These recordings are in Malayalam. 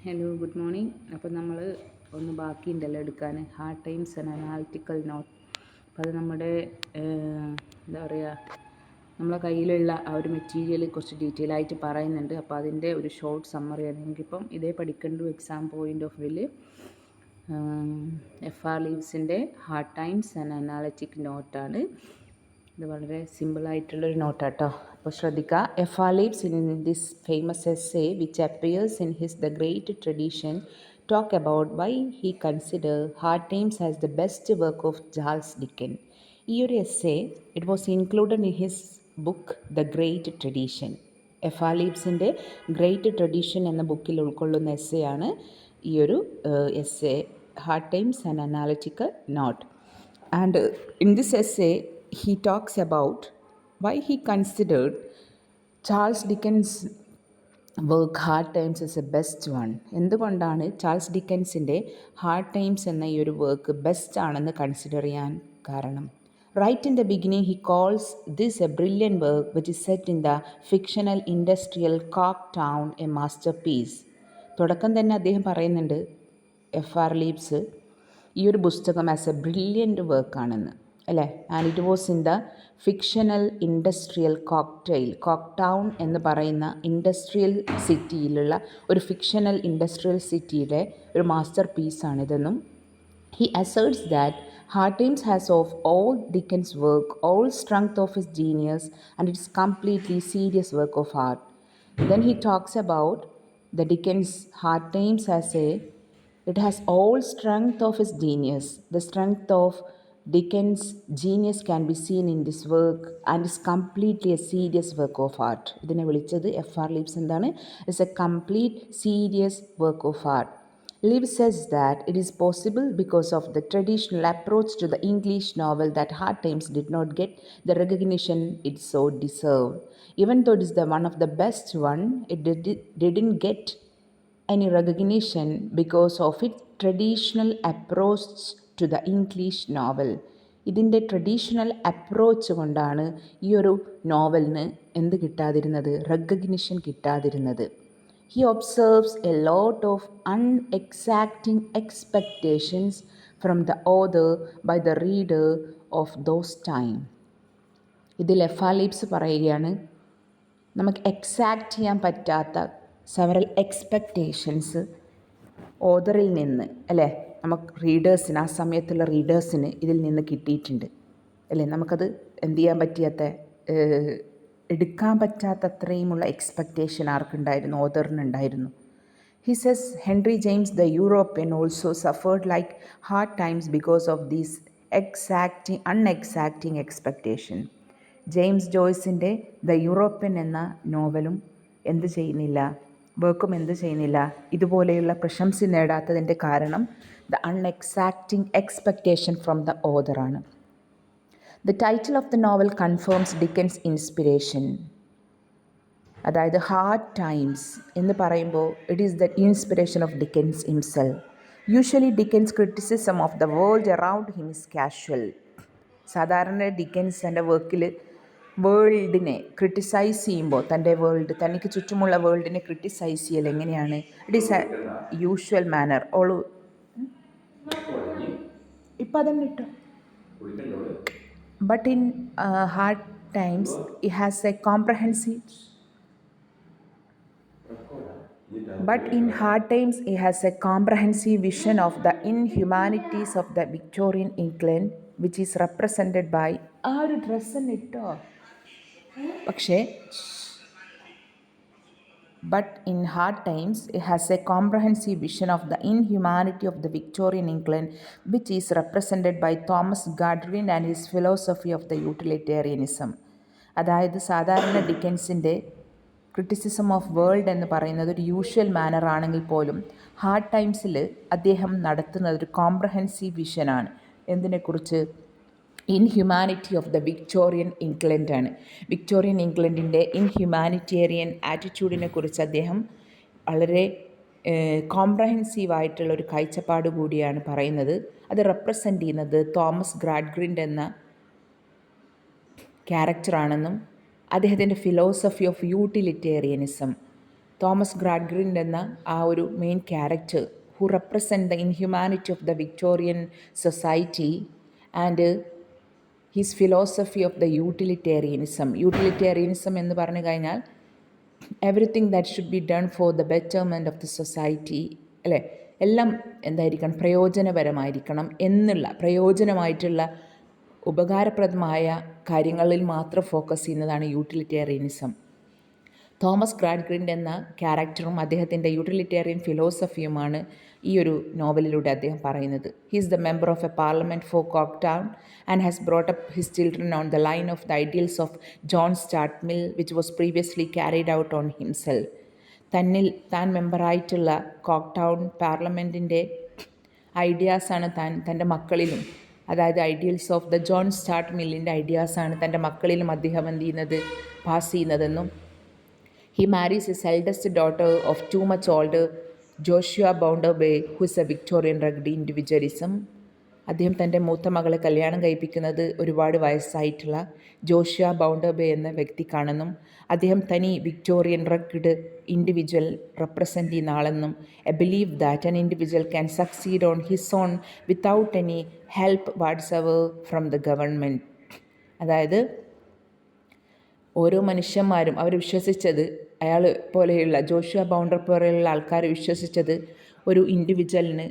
Hello good morning. അപ്പോൾ നമ്മൾ ഒന്ന് ബാക്കിയുണ്ടല്ലോ എടുക്കാൻ, Hard times and analytical note. അപ്പോൾ അത് നമ്മുടെ എന്താ പറയുക, നമ്മളെ കയ്യിലുള്ള ആ ഒരു മെറ്റീരിയൽ കുറച്ച് ഡീറ്റെയിൽ ആയിട്ട് പറയുന്നുണ്ട്. അപ്പോൾ അതിൻ്റെ ഒരു ഷോർട്ട് സമ്മറിയാണ്. നിങ്ങൾക്കിപ്പം ഇതേ പഠിക്കേണ്ട എക്സാം പോയിൻ്റ് ഓഫ് വ്യൂവിൽ FR ലീവ്സിൻ്റെ ഹാർഡ് ടൈംസ് ആൻഡ് അനാലിറ്റിക് നോട്ടാണ്. ഇത് വളരെ സിമ്പിളായിട്ടുള്ളൊരു നോട്ടാട്ടോ. അപ്പോൾ ശ്രദ്ധിക്കുക. FR Leaves in this famous essay which appears in his The Great Tradition talk about why he considered Hard Times as the best work of Charles Dickens. ഈ ഒരു essay it was included in his book The Great Tradition. FR ലീവ്സിൻ്റെ ഗ്രേറ്റ് ട്രഡീഷൻ എന്ന ബുക്കിൽ ഉൾക്കൊള്ളുന്ന essay ആണ് ഈ ഒരു essay, hard times and analytical note. And in this essay he talks about why he considered Charles Dickens' work ഹാർഡ് ടൈംസ് as a best one. എന്തുകൊണ്ടാണ് ചാൾസ് ഡിക്കൻസിൻ്റെ ഹാർഡ് ടൈംസ് എന്ന ഈ ഒരു വർക്ക് ബെസ്റ്റ് ആണെന്ന് കൺസിഡർ ചെയ്യാൻ കാരണം? Right in the beginning he calls this a brilliant work which is set in the fictional industrial Coketown a masterpiece. തുടക്കം തന്നെ അദ്ദേഹം പറയുന്നുണ്ട് FR ലീവ്സ് ഈ ഒരു പുസ്തകം ആസ് എ ബ്രില്യൻ്റ് വർക്കാണെന്ന്, അല്ലേ? And it was in the fictional industrial Coketown എന്ന് പറയുന്ന ഇൻഡസ്ട്രിയൽ സിറ്റിയിലുള്ള ഒരു ഫിക്ഷണൽ ഇൻഡസ്ട്രിയൽ സിറ്റിയിലെ ഒരു മാസ്റ്റർ പീസാണിതെന്നും he asserts that Hard Times has of all Dickens' work all strength of his genius and it's completely serious work of art. Then he talks about the Dickens' Hard Times as it has all strength of his genius. The strength of Dickens' genius can be seen in this work and is completely a serious work of art. ഇതിനെ വിളിച്ചത് FR ലീവ്സ് എന്താണ്? It's a complete serious work of art. Leaves says that it is possible because of the traditional approach to the English novel that Hard Times did not get the recognition it so deserved. Even though it is the one of the best one, it didn't get any recognition because of its traditional approach to the English novel. ഇതിൻ്റെ ട്രഡീഷണൽ അപ്രോച്ച് കൊണ്ടാണ് ഈ ഒരു നോവലിന് എന്ത് കിട്ടാതിരുന്നത്? Recognition കിട്ടാതിരുന്നത്. He observes a lot of unexacting expectations from the author by the reader of those time. ഇതിൽ FR ലീവ്സ് പറയുകയാണ്, നമുക്ക് എക്സാക്റ്റ് ചെയ്യാൻ പറ്റാത്ത സെവറൽ എക്സ്പെക്റ്റേഷൻസ് ഓതറിൽ നിന്ന്, അല്ലേ, നമുക്ക് റീഡേഴ്സിന്, ആ സമയത്തുള്ള റീഡേഴ്സിന് ഇതിൽ നിന്ന് കിട്ടിയിട്ടുണ്ട്, അല്ലേ? നമുക്കത് എന്ത് ചെയ്യാൻ പറ്റാത്ത, എടുക്കാൻ പറ്റാത്തത്രയുമുള്ള expectation ആർക്കുണ്ടായിരുന്നു? ഓതറിനുണ്ടായിരുന്നു. He says Henry James the European also suffered like hard times because of these unexacting expectation. James ജോയ്സിൻ്റെ ദ യൂറോപ്യൻ എന്ന നോവലും എന്ത് ചെയ്യുന്നില്ല, വർക്കും എന്ത് ചെയ്യുന്നില്ല, ഇതുപോലെയുള്ള പ്രശംസ നേടാത്തതിൻ്റെ കാരണം the unexacting expectation from the ഓതറാണ്. The title of the novel confirms Dickens inspiration. അതായത് ഹാർഡ് ടൈംസ് എന്ന് പറയുമ്പോൾ it is the inspiration of Dickens himself. Usually Dickens criticism of the world around him is casual. സാധാരണ ഡിക്കൻസ് തൻ്റെ വർക്കിൽ വേൾഡിനെ ക്രിട്ടിസൈസ് ചെയ്യുമ്പോൾ, തൻ്റെ വേൾഡ്, തനിക്ക് ചുറ്റുമുള്ള വേൾഡിനെ ക്രിട്ടിസൈസ് ചെയ്യൽ എങ്ങനെയാണ്? It is a usual manner. ഓള് ഇപ്പം അതന്നെ ഇട്ടോ. But in hard times it has a comprehensive But in hard times, he has a comprehensive vision of the inhumanities of the Victorian England, which is represented by ആ ഒരു ഡ്രസ്സെന്നെ ഇട്ടോ. പക്ഷേ But in hard times, it has a comprehensive vision of the inhumanity of the Victorian England, which is represented by Thomas Godwin and his philosophy of the utilitarianism. അതായത് സാധാരണ ഡിക്കൻസിൻ്റെ ക്രിറ്റിസിസം ഓഫ് വേൾഡ് എന്ന് പറയുന്നത് ഒരു യൂഷ്വൽ മാനർ ആണെങ്കിൽ പോലും ഹാർഡ് ടൈംസിൽ അദ്ദേഹം നടത്തുന്നത് ഒരു കോംപ്രഹെൻസീവ് വിഷനാണ്. എന്തിനെക്കുറിച്ച്? ഇൻഹ്യൂമാനിറ്റി ഓഫ് ദ വിക്ടോറിയൻ ഇംഗ്ലണ്ടാണ്. വിക്ടോറിയൻ ഇംഗ്ലണ്ടിൻ്റെ ഇൻഹ്യൂമാനിറ്റേറിയൻ ആറ്റിറ്റ്യൂഡിനെ കുറിച്ച് അദ്ദേഹം വളരെ കോംപ്രഹെൻസീവായിട്ടുള്ള ഒരു കാഴ്ചപ്പാട് കൂടിയാണ് പറയുന്നത്. അത് റെപ്രസെൻ്റ് ചെയ്യുന്നത് തോമസ് ഗ്രാഡ്ഗ്രിൻഡ് എന്ന ക്യാരക്ടറാണെന്നും അദ്ദേഹത്തിൻ്റെ philosophy of utilitarianism, Thomas Gradgrind എന്ന ആ ഒരു main character who represent the inhumanity of the Victorian society and his philosophy of the utilitarianism എന്ന് പറഞ്ഞു കഴിഞ്ഞാൽ everything that should be done for the betterment of the society, അല്ലേ? എല്ലാം എന്തായിരിക്കണം, പ്രയോജനപരമായിരിക്കണം എന്നുള്ള, പ്രയോജനമായിട്ടുള്ള ഉപകാരപ്രദമായ കാര്യങ്ങളിൽ മാത്രം ഫോക്കസ് ചെയ്യുന്നതാണ് യൂട്ടിലിറ്റേറിയനിസം. തോമസ് ഗ്രാഡ്ഗ്രിൻ എന്ന ക്യാരക്ടറും അദ്ദേഹത്തിൻ്റെ യൂട്ടിലിറ്റേറിയൻ ഫിലോസഫിയുമാണ് ഈ ഒരു നോവലിലൂടെ അദ്ദേഹം പറയുന്നത്. He is the member of a parliament for Coketown and has brought up his children on the line of the ideals of John Stuart Mill which was previously carried out on himself. താൻ മെമ്പറായിട്ടുള്ള കോക്ക്ടൗൺ പാർലമെൻറ്റിൻ്റെ ഐഡിയാസാണ് തൻ്റെ മക്കളിലും, അതായത് ideals of the John Stuart മില്ലിൻ്റെ ഐഡിയാസാണ് തൻ്റെ മക്കളിലും അദ്ദേഹം എന്ത് ചെയ്യുന്നത്, പാസ് ചെയ്യുന്നതെന്നും he marries his eldest daughter of too much older Joshua Bounderby, who is a Victorian rugged individualism. അദ്ദേഹം തൻ്റെ മൂത്ത മകളെ കല്യാണം കഴിപ്പിക്കുന്നത് ഒരുപാട് വയസ്സായിട്ടുള്ള ജോഷ്യ ബൗണ്ടർബേ എന്ന വ്യക്തിക്കാണെന്നും അദ്ദേഹം തനി വിക്ടോറിയൻ റഗ്ഡ് ഇൻഡിവിജ്വൽ റെപ്രസെൻ്റ് ചെയ്യുന്ന ആളെന്നും a believe that an individual can succeed on his own without any help whatsoever from the government. അതായത് ഓരോ മനുഷ്യന്മാരും അവർ വിശ്വസിച്ചത്, അയാൾ പോലെയുള്ള ജോഷ്യ ബൗണ്ടർ പോലെയുള്ള ആൾക്കാർ വിശ്വസിച്ചത് ഒരു ഇൻഡിവിജ്വലിന്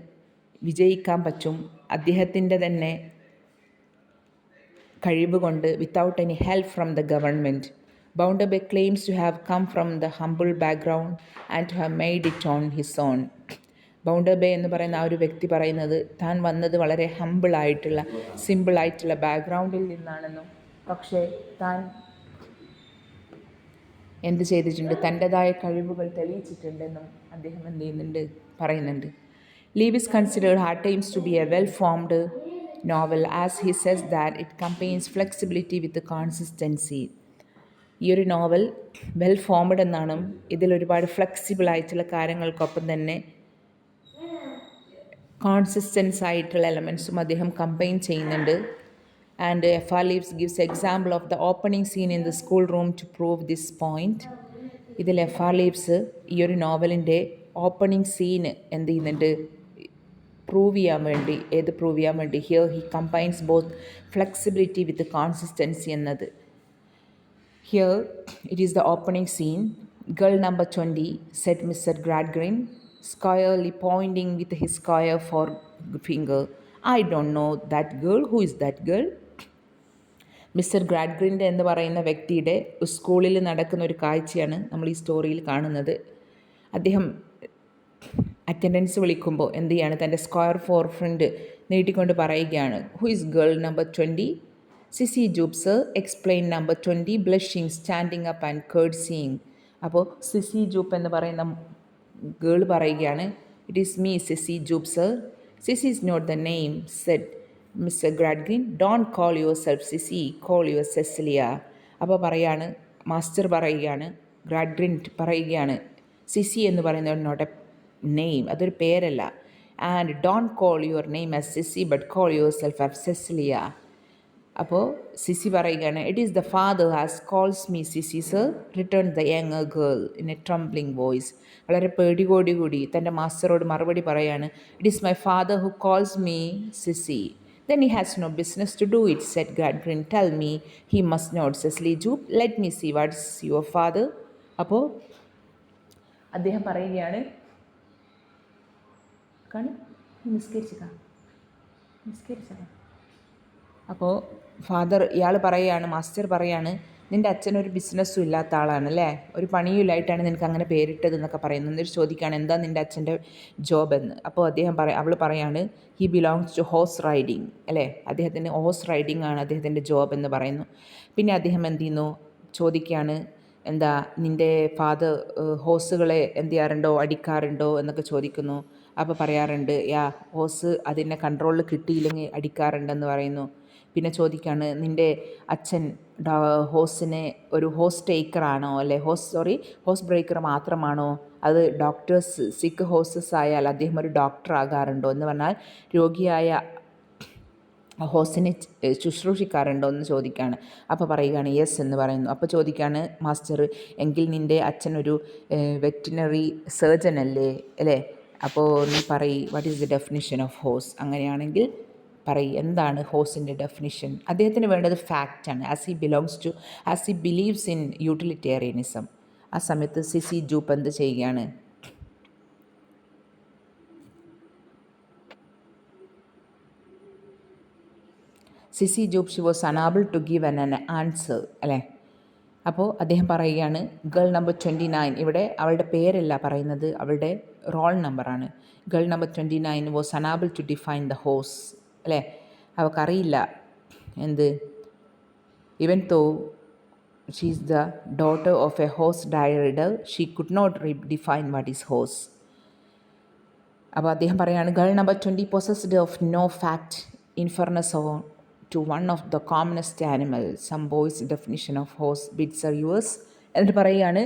വിജയിക്കാൻ പറ്റും അദ്ദേഹത്തിൻ്റെ തന്നെ കഴിവ് കൊണ്ട്, without any help from the government. Bounderby claims to have come from the humble background and to have made it on his own. Bounderby എന്ന് പറയുന്ന ആ ഒരു വ്യക്തി പറയുന്നത് താൻ വന്നത് വളരെ ഹംബിളായിട്ടുള്ള, സിമ്പിളായിട്ടുള്ള ബാക്ക്ഗ്രൗണ്ടിൽ നിന്നാണെന്നും പക്ഷേ താൻ എന്ത് ചെയ്തിട്ടുണ്ട്, തൻ്റെതായ കഴിവുകൾ തെളിയിച്ചിട്ടുണ്ടെന്നും അദ്ദേഹം എന്ത് ചെയ്യുന്നുണ്ട്, പറയുന്നുണ്ട്. Leave is considered Hard Times to be a well-formed novel as he says that it combines flexibility with the consistency. ഈ ഒരു നോവൽ വെൽ ഫോംഡ് എന്നാണ്, ഇതിലൊരുപാട് ഫ്ലെക്സിബിൾ ആയിട്ടുള്ള കാര്യങ്ങൾക്കൊപ്പം തന്നെ കോൺസിസ്റ്റൻസ് ആയിട്ടുള്ള എലമെൻസും അദ്ദേഹം കമ്പൈൻ ചെയ്യുന്നുണ്ട്. And F.R. Leaves gives example of the opening scene in the school room to prove this point. ഇതിൽ F.R. Leaves ഈ ഒരു നോവലിൻ്റെ ഓപ്പണിംഗ് സീന് എന്ത് ചെയ്യുന്നുണ്ട്, പ്രൂവ് ചെയ്യാൻ വേണ്ടി. പ്രൂവ് ചെയ്യാൻ വേണ്ടി here he combines both flexibility with consistency എന്നത്. Here it is the opening scene. Girl number 20 said Mr. Gradgrin, squarely pointing with his square forefinger, I don't know that girl. Who is that girl? Mister ഗ്രാഡ്ഗ്രിൻ്റെ എന്ന് പറയുന്ന വ്യക്തിയുടെ സ്കൂളിൽ നടക്കുന്ന ഒരു കാഴ്ചയാണ് നമ്മൾ ഈ സ്റ്റോറിയിൽ കാണുന്നത്. അദ്ദേഹം അറ്റൻഡൻസ് വിളിക്കുമ്പോൾ എന്ത് ചെയ്യാണ്, തൻ്റെ സ്ക്വയർ ഫോർ ഫ്രണ്ട് നീട്ടിക്കൊണ്ട് പറയുകയാണ്, who is girl number 20? Sissy Jupe's explain number 20 blushing standing up and curtseying. അപ്പോൾ സിസി ജൂപ്പ് എന്ന് പറയുന്ന ഗേൾ പറയുകയാണ്, it is me Sissy Jupe's. Sissy is not the name said mister Gradgrind. Don't call yourself Sissy, call your Cecilia. അപ്പോൾ പറയാണ്, മാസ്റ്റർ പറയുകയാണ്, ഗ്രാഡ്ഗ്രിൻ പറയുകയാണ്, സിസി എന്ന് പറയുന്നത് നോട്ട് എ നെയിം, അതൊരു പേരല്ല. And don't call your name as Sissy but call yourself as Cecilia. അപ്പോൾ സിസി പറയുകയാണ്, it is the father has calls me Sissy sir, return the younger girl in a trembling voice. വളരെ പേടിയോടുകൂടി തൻ്റെ മാസ്റ്ററോട് മറുപടി പറയാണ്, it is my father who calls me Sissy. Then he has no business to do it, said Gradgrin. Tell me he must not, Cecily Jupe. Let me see what's your father. അപ്പോൾ അദ്ദേഹം പറയുകയാണ്, അപ്പോൾ ഇയാൾ പറയുകയാണ്, മാസ്റ്റർ പറയാണ്, നിൻ്റെ അച്ഛനൊരു ബിസിനസ്സും ഇല്ലാത്ത ആളാണ് അല്ലേ, ഒരു പണിയും ഇല്ലായിട്ടാണ് നിനക്ക് അങ്ങനെ പേരിട്ടത് എന്നൊക്കെ പറയുന്നു. എന്നിട്ട് ചോദിക്കുകയാണ്, എന്താ നിൻ്റെ അച്ഛൻ്റെ ജോബ് എന്ന്. അപ്പോൾ അവൾ പറയാണ്, he belongs to horse riding അല്ലേ, അദ്ദേഹത്തിൻ്റെ ഹോഴ്സ് റൈഡിങ് ആണ് അദ്ദേഹത്തിൻ്റെ ജോബ് എന്ന് പറയുന്നു. പിന്നെ അദ്ദേഹം എന്ത് ചെയ്യുന്നു, ചോദിക്കുകയാണ്, എന്താ നിൻ്റെ ഫാദർ ഹോഴ്സുകളെ എന്ത് ചെയ്യാറുണ്ടോ, അടിക്കാറുണ്ടോ എന്നൊക്കെ ചോദിക്കുന്നു. അപ്പോൾ പറയാറുണ്ട്, ഹോഴ്സ് അതിൻ്റെ കൺട്രോളിൽ കിട്ടിയില്ലെങ്കിൽ അടിക്കാറുണ്ടെന്ന് പറയുന്നു. പിന്നെ ചോദിക്കുകയാണ്, നിൻ്റെ അച്ഛൻ ഹോഴ്സിനെ ഒരു ഹോഴ്സ് ടേക്കറാണോ, അല്ലെ ഹോഴ്സ് ബ്രേക്കർ മാത്രമാണോ, അത് ഡോക്ടേഴ്സ് സിക്ക് ഹോഴ്സസ് ആയാൽ അദ്ദേഹം ഒരു ഡോക്ടർ ആകാറുണ്ടോ എന്ന് പറഞ്ഞാൽ രോഗിയായ ഹോസിനെ ശുശ്രൂഷിക്കാറുണ്ടോ എന്ന് ചോദിക്കുകയാണ്. അപ്പോൾ പറയുകയാണ് യെസ് എന്ന് പറയുന്നു. അപ്പോൾ ചോദിക്കുകയാണ് മാസ്റ്റർ, എങ്കിൽ നിൻ്റെ അച്ഛനൊരു വെറ്റിനറി സർജൻ അല്ലേ അല്ലേ? അപ്പോൾ നീ പറയ്, what is the definition of horse? അങ്ങനെയാണെങ്കിൽ പറയ്, എന്താണ് ഹോസിൻ്റെ ഡെഫിനിഷൻ? അദ്ദേഹത്തിന് വേണ്ടത് ഫാക്റ്റാണ്. As he believes in utilitarianism. ആ സമയത്ത് സിസി ജൂപ്പ് എന്ത് ചെയ്യുകയാണ്? Sissy Jupe she was unable to give an answer അല്ലേ? അപ്പോൾ അദ്ദേഹം പറയുകയാണ് ഗേൾ നമ്പർ 29, ഇവിടെ അവളുടെ പേരല്ല പറയുന്നത്, അവളുടെ റോൾ നമ്പറാണ്. Girl number 29 was unable to define the horse അല്ലേ? അവൾക്കറിയില്ല എന്ത്, even though she is the daughter of a horse rider, she could not define what is horse. അപ്പോൾ അദ്ദേഹം പറയുകയാണ് girl number 20 possessed of no fact inference on to one of the commonest animals. Some boys' definition of horse bids are yours. എന്നിട്ട് പറയുകയാണ്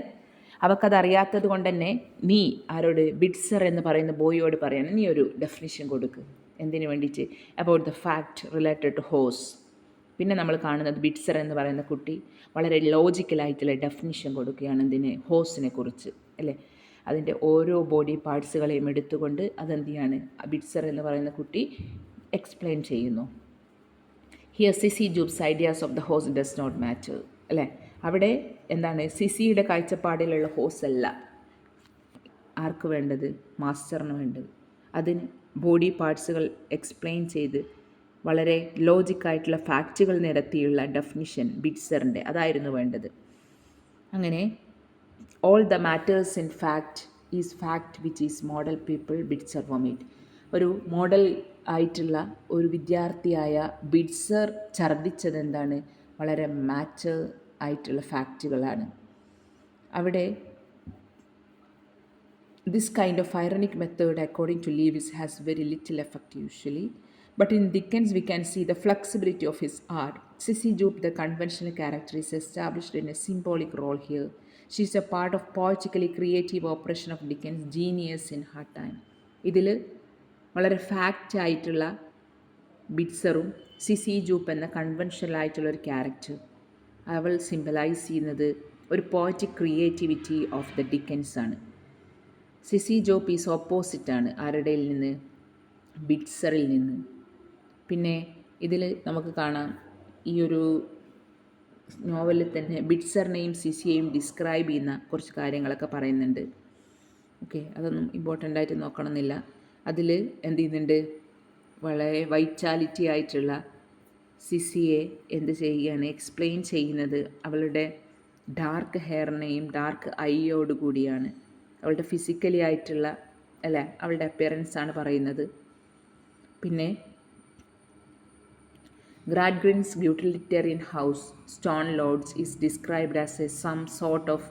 അവൾക്കത് അറിയാത്തത് കൊണ്ട് തന്നെ നീ ആരോട്, ബിഡ്സർ എന്ന് പറയുന്ന ബോയോട് പറയാണ്, നീ ഒരു ഡെഫിനിഷൻ കൊടുക്കുക. എന്തിനു വേണ്ടിയിട്ട്? About the fact related to horse. പിന്നെ നമ്മൾ കാണുന്നത് ബിഡ്സർ എന്ന് പറയുന്ന കുട്ടി വളരെ ലോജിക്കലായിട്ടുള്ള ഡെഫിനിഷൻ കൊടുക്കുകയാണ് എന്തിന്, ഹോസിനെ കുറിച്ച് അല്ലേ? അതിൻ്റെ ഓരോ ബോഡി പാർട്സുകളെയും എടുത്തുകൊണ്ട് അതെന്ത് ചെയ്യാണ് ബിഡ്സർ എന്ന് പറയുന്ന കുട്ടി എക്സ്പ്ലെയിൻ ചെയ്യുന്നു. Here Sissy Jupe's ideas of the horse does not matter അല്ലേ? അവിടെ എന്താണ് സിസിയുടെ കാഴ്ചപ്പാടിലുള്ള ഹോസ് അല്ല ആർക്ക് വേണ്ടത്, മാസ്റ്ററിന് വേണ്ടത്. അതിന് ബോഡി പാർട്സുകൾ എക്സ്പ്ലെയിൻ ചെയ്ത് വളരെ ലോജിക്കായിട്ടുള്ള ഫാക്റ്റുകൾ നിരത്തിയുള്ള ഡെഫിനിഷൻ ബിഡ്സറിൻ്റെ അതായിരുന്നു വേണ്ടത്. അങ്ങനെ all the matters in fact is fact which is model people Bitzer vomit. ഒരു മോഡൽ ആയിട്ടുള്ള ഒരു വിദ്യാർത്ഥിയായ ബിഡ്സർ ഛർദ്ദിച്ചത് എന്താണ്, വളരെ മാറ്റർ ആയിട്ടുള്ള ഫാക്റ്റുകളാണ്. അവിടെ this kind of ironic method according to Lewis has very little effect usually, but in Dickens we can see the flexibility of his art. Sissy Jupe, the conventional character, is established in a symbolic role here. She is a part of poetically creative operation of Dickens' genius in her time. ഇതിൽ വളരെ ഫാക്റ്റ് ആയിട്ടുള്ള ബിഡ്സറും സിസി ജൂപ്പ് എന്ന കൺവെൻഷണൽ ആയിട്ടുള്ളൊരു ക്യാരക്ടർ, അവൾ സിംബലൈസ് ചെയ്യുന്നത് ഒരു poetic creativity of the Dickens ആണ്. സിസി ജോപ്പ് ഈസ് ഓപ്പോസിറ്റാണ് ആരുടെയിൽ നിന്ന്, ബിഡ്സറിൽ നിന്ന്. പിന്നെ ഇതിൽ നമുക്ക് കാണാം ഈ ഒരു നോവലിൽ തന്നെ ബിഡ്സറിനെയും സിസിയെയും ഡിസ്ക്രൈബ് ചെയ്യുന്ന കുറച്ച് കാര്യങ്ങളൊക്കെ പറയുന്നുണ്ട്. ഓക്കെ, അതൊന്നും ഇമ്പോർട്ടൻ്റ് ആയിട്ട് നോക്കണമെന്നില്ല. അതിൽ എന്ത് ചെയ്യുന്നുണ്ട്, വളരെ വൈറ്റാലിറ്റി ആയിട്ടുള്ള സിസിയെ എന്ത് ചെയ്യുകയാണ്, എക്സ്പ്ലെയിൻ ചെയ്യുന്നത് അവളുടെ ഡാർക്ക് ഹെയറിനെയും ഡാർക്ക് ഐയോട് കൂടിയാണ്. അവളുടെ ഫിസിക്കലി ആയിട്ടുള്ള അല്ലേ അവളുടെ അപ്പിയറൻസാണ് പറയുന്നത്. പിന്നെ Gradgrin's utilitarian house, Stone Lodge, is described as some sort of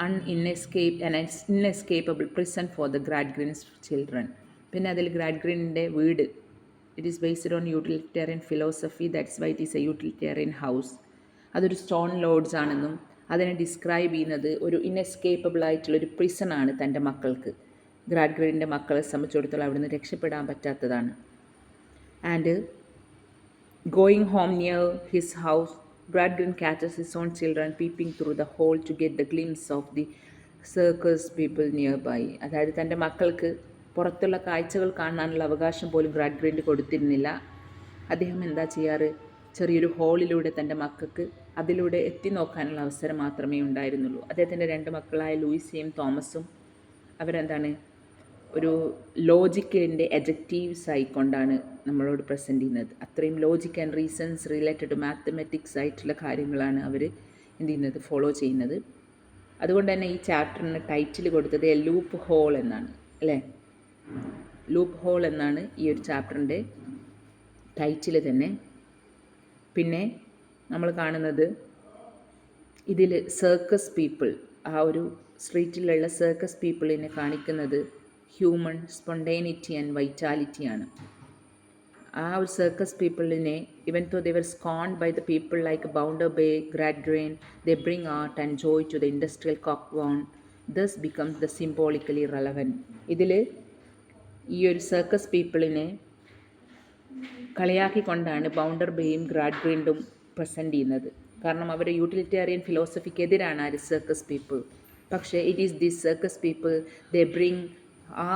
an inescapable prison for the Gradgrin's children. പിന്നെ അതിൽ ഗ്രാഡ്ഗ്രിൻ്റെ വീട്, it is based on utilitarian philosophy, that's why it is A utilitarian house. അതൊരു സ്റ്റോൺ ലോഡ്സ് ആണെന്നും അതിനെ ഡിസ്ക്രൈബ് ചെയ്യുന്നത് ഒരു ഇനെസ്കേപ്പബിൾ ആയിട്ടുള്ളൊരു പ്രിസണാണ് തൻ്റെ മക്കൾക്ക്. ഗ്രാഡ്ഗ്രിൻ്റെ മക്കളെ സംബന്ധിച്ചിടത്തോളം അവിടുന്ന് രക്ഷപ്പെടാൻ പറ്റാത്തതാണ്. And going home near his house, Gradgrin catches his own children peeping through the hole to get the glimpse of the circus people nearby. അതായത് തൻ്റെ മക്കൾക്ക് പുറത്തുള്ള കാഴ്ചകൾ കാണാനുള്ള അവകാശം പോലും ഗ്രാഡ്ഗ്രിന് കൊടുത്തിരുന്നില്ല. അദ്ദേഹം എന്താ ചെയ്യാറ്, ചെറിയൊരു ഹോളിലൂടെ തൻ്റെ മക്കൾക്ക് അതിലൂടെ എത്തി നോക്കാനുള്ള അവസരം മാത്രമേ ഉണ്ടായിരുന്നുള്ളൂ. അദ്ദേഹത്തിൻ്റെ 2 മക്കളായ ലൂയിസയും തോമസും അവരെന്താണ് ഒരു ലോജിക്കിൻ്റെ എജക്റ്റീവ്സ് ആയിക്കൊണ്ടാണ് നമ്മളോട് പ്രസൻറ്റ് ചെയ്യുന്നത്. അത്രയും logic and reasons related two mathematics ആയിട്ടുള്ള കാര്യങ്ങളാണ് അവർ എന്ത് ചെയ്യുന്നത്, ഫോളോ ചെയ്യുന്നത്. അതുകൊണ്ട് തന്നെ ഈ ചാപ്റ്ററിന് ടൈറ്റിൽ കൊടുത്തത് എ ലൂപ്പ് ഹോൾ എന്നാണ് അല്ലേ? ലൂപ്പ് ഹോൾ എന്നാണ് ഈ ഒരു ചാപ്റ്ററിൻ്റെ ടൈറ്റിൽ തന്നെ. പിന്നെ നമ്മൾ കാണുന്നത് ഇതിൽ സർക്കസ് പീപ്പിൾ, ആ ഒരു സ്ട്രീറ്റിലുള്ള സർക്കസ് പീപ്പിളിനെ കാണിക്കുന്നത് ഹ്യൂമൺ സ്പോണ്ടേനിറ്റി ആൻഡ് വൈറ്റാലിറ്റിയാണ്. ആ ഒരു സർക്കസ് പീപ്പിളിനെ even though they were scorned by the people like Bounderby, Gradgrind, they bring art and joy to the industrial Coketown, thus becomes the symbolically relevant. ഇതിൽ ഈ ഒരു സർക്കസ് പീപ്പിളിനെ കളിയാക്കിക്കൊണ്ടാണ് ബൗണ്ടർ ബേയും ഗ്രാഡ്ഗ്രിൻഡും പ്രസൻറ്റ് ചെയ്യുന്നത്. കാരണം അവർ യൂട്ടിലിറ്റേറിയൻ ഫിലോസഫിക്കെതിരാണ് ആര് സർക്കസ് പീപ്പിൾ. പക്ഷേ it is this circus people they bring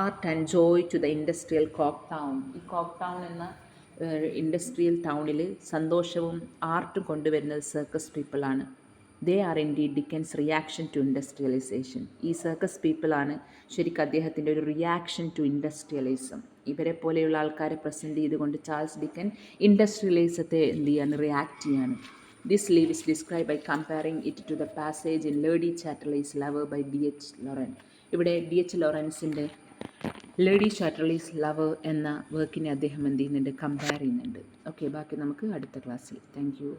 art and joy to the industrial Coketown. ഈ കോക്ക് ടൗൺ എന്ന ഇൻഡസ്ട്രിയൽ ടൗണിൽ സന്തോഷവും ആർട്ടും കൊണ്ടുവരുന്നത് സർക്കസ് പീപ്പിളാണ്. They are in the Dickens reaction to industrialisation. ഈ സർക്കസ് പീപ്പിളാണ് ശരിക്കും അദ്ദേഹത്തിൻ്റെ ഒരു റിയാക്ഷൻ ടു ഇൻഡസ്ട്രിയലിസം. ഇവരെ പോലെയുള്ള ആൾക്കാരെ പ്രസൻറ്റ് ചെയ്തുകൊണ്ട് ചാൾസ് ഡിക്കൻ ഇൻഡസ്ട്രിയലൈസത്തെ എന്ത് ചെയ്യാണ്, റിയാക്ട് ചെയ്യാണ്. This leave is describe by comparing it to the passage in Lady Chatterley's lover by D.H. Lawrence. ഇവിടെ D.H. ലോറൻസിൻ്റെ ലേഡി ചാറ്റർലീസ് ലവർ എന്ന വർക്കിനെ അദ്ദേഹം എന്ത് ചെയ്യുന്നുണ്ട്, കമ്പയർ ചെയ്യുന്നുണ്ട്. ഓക്കെ, ബാക്കി നമുക്ക് അടുത്ത ക്ലാസ്സിൽ. Thank you.